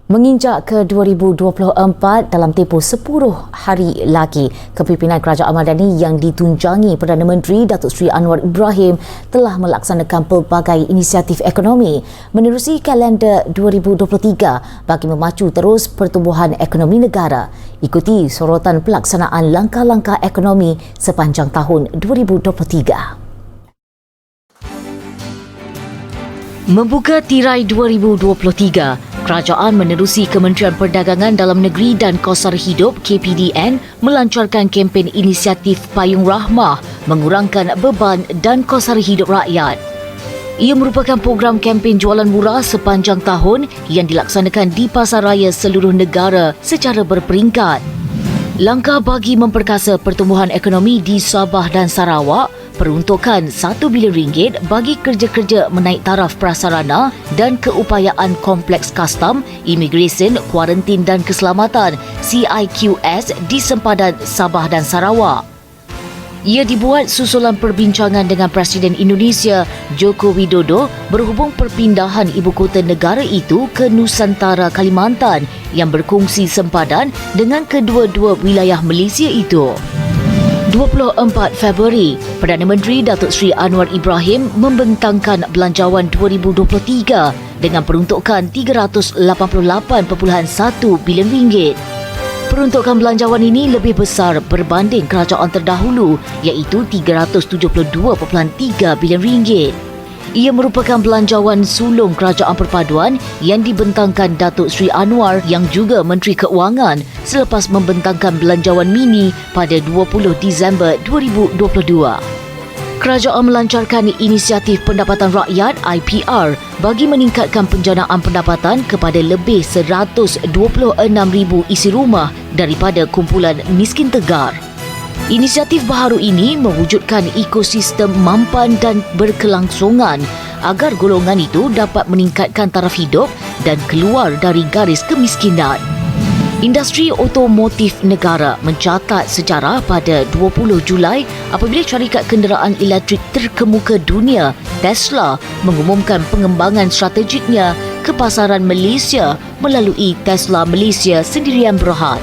Menginjak ke 2024 dalam tempoh 10 hari lagi, Kepimpinan Kerajaan Madani yang ditunjangi Perdana Menteri Datuk Seri Anwar Ibrahim telah melaksanakan pelbagai inisiatif ekonomi menerusi kalender 2023 bagi memacu terus pertumbuhan ekonomi negara. Ikuti sorotan pelaksanaan langkah-langkah ekonomi sepanjang tahun 2023. Membuka tirai 2023, Kerajaan menerusi Kementerian Perdagangan Dalam Negeri dan Kos Sara Hidup KPDN melancarkan kempen inisiatif Payung Rahmah mengurangkan beban dan kos sara hidup rakyat. Ia merupakan program kempen jualan murah sepanjang tahun yang dilaksanakan di pasaraya seluruh negara secara berperingkat. Langkah bagi memperkasa pertumbuhan ekonomi di Sabah dan Sarawak, peruntukan RM1 bilion bagi kerja-kerja menaik taraf prasarana dan keupayaan Kompleks Kastam, Imigresen, Kuarantin dan Keselamatan CIQS di sempadan Sabah dan Sarawak. Ia dibuat susulan perbincangan dengan Presiden Indonesia Joko Widodo berhubung perpindahan ibu kota negara itu ke Nusantara Kalimantan yang berkongsi sempadan dengan kedua-dua wilayah Malaysia itu. 24 Februari, Perdana Menteri Datuk Seri Anwar Ibrahim membentangkan Belanjawan 2023 dengan peruntukan RM388.1 bilion. Peruntukan belanjawan ini lebih besar berbanding kerajaan terdahulu iaitu RM372.3 bilion. Ia merupakan belanjawan sulung kerajaan perpaduan yang dibentangkan Datuk Seri Anwar yang juga Menteri Keuangan selepas membentangkan belanjawan mini pada 20 Disember 2022. Kerajaan melancarkan inisiatif Pendapatan Rakyat IPR bagi meningkatkan penjanaan pendapatan kepada lebih 126,000 isi rumah daripada kumpulan miskin tegar. Inisiatif baharu ini mewujudkan ekosistem mampan dan berkelangsungan agar golongan itu dapat meningkatkan taraf hidup dan keluar dari garis kemiskinan. Industri otomotif negara mencatat sejarah pada 20 Julai apabila syarikat kenderaan elektrik terkemuka dunia Tesla mengumumkan pengembangan strategiknya ke pasaran Malaysia melalui Tesla Malaysia Sendirian Berhad.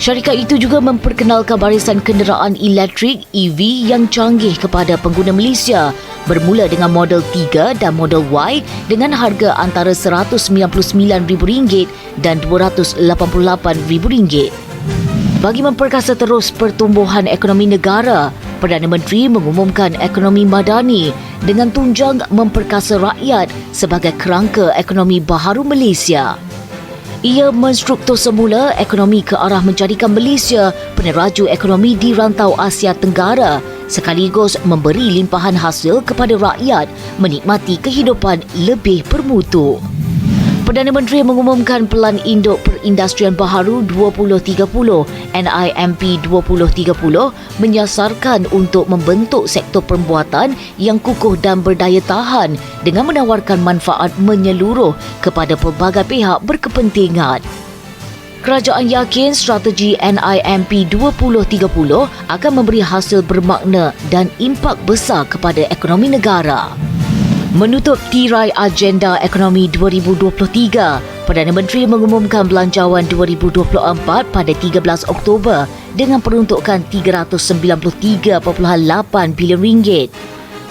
Syarikat itu juga memperkenalkan barisan kenderaan elektrik EV yang canggih kepada pengguna Malaysia bermula dengan Model 3 dan Model Y dengan harga antara RM199,000 dan RM288,000. Bagi memperkasa terus pertumbuhan ekonomi negara, Perdana Menteri mengumumkan ekonomi madani dengan tunjang memperkasa rakyat sebagai kerangka ekonomi baharu Malaysia. Ia menstruktur semula ekonomi ke arah menjadikan Malaysia peneraju ekonomi di rantau Asia Tenggara sekaligus memberi limpahan hasil kepada rakyat menikmati kehidupan lebih bermutu. Perdana Menteri mengumumkan Pelan Induk Perindustrian Baharu 2030 NIMP 2030 menyasarkan untuk membentuk sektor perbuatan yang kukuh dan berdaya tahan dengan menawarkan manfaat menyeluruh kepada pelbagai pihak berkepentingan. Kerajaan yakin strategi NIMP 2030 akan memberi hasil bermakna dan impak besar kepada ekonomi negara. Menutup tirai agenda ekonomi 2023, Perdana Menteri mengumumkan Belanjawan 2024 pada 13 Oktober dengan peruntukan RM393.8 bilion.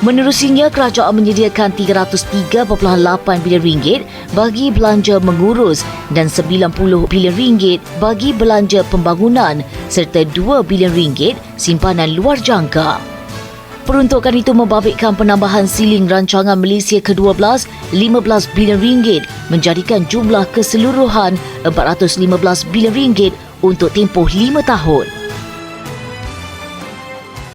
Menerusinya, kerajaan menyediakan RM303.8 bilion bagi belanja mengurus dan RM90 bilion bagi belanja pembangunan serta RM2 bilion simpanan luar jangka. Peruntukan itu membabitkan penambahan siling rancangan Malaysia ke-12 RM15 bilion menjadikan jumlah keseluruhan RM415 bilion untuk tempoh 5 tahun.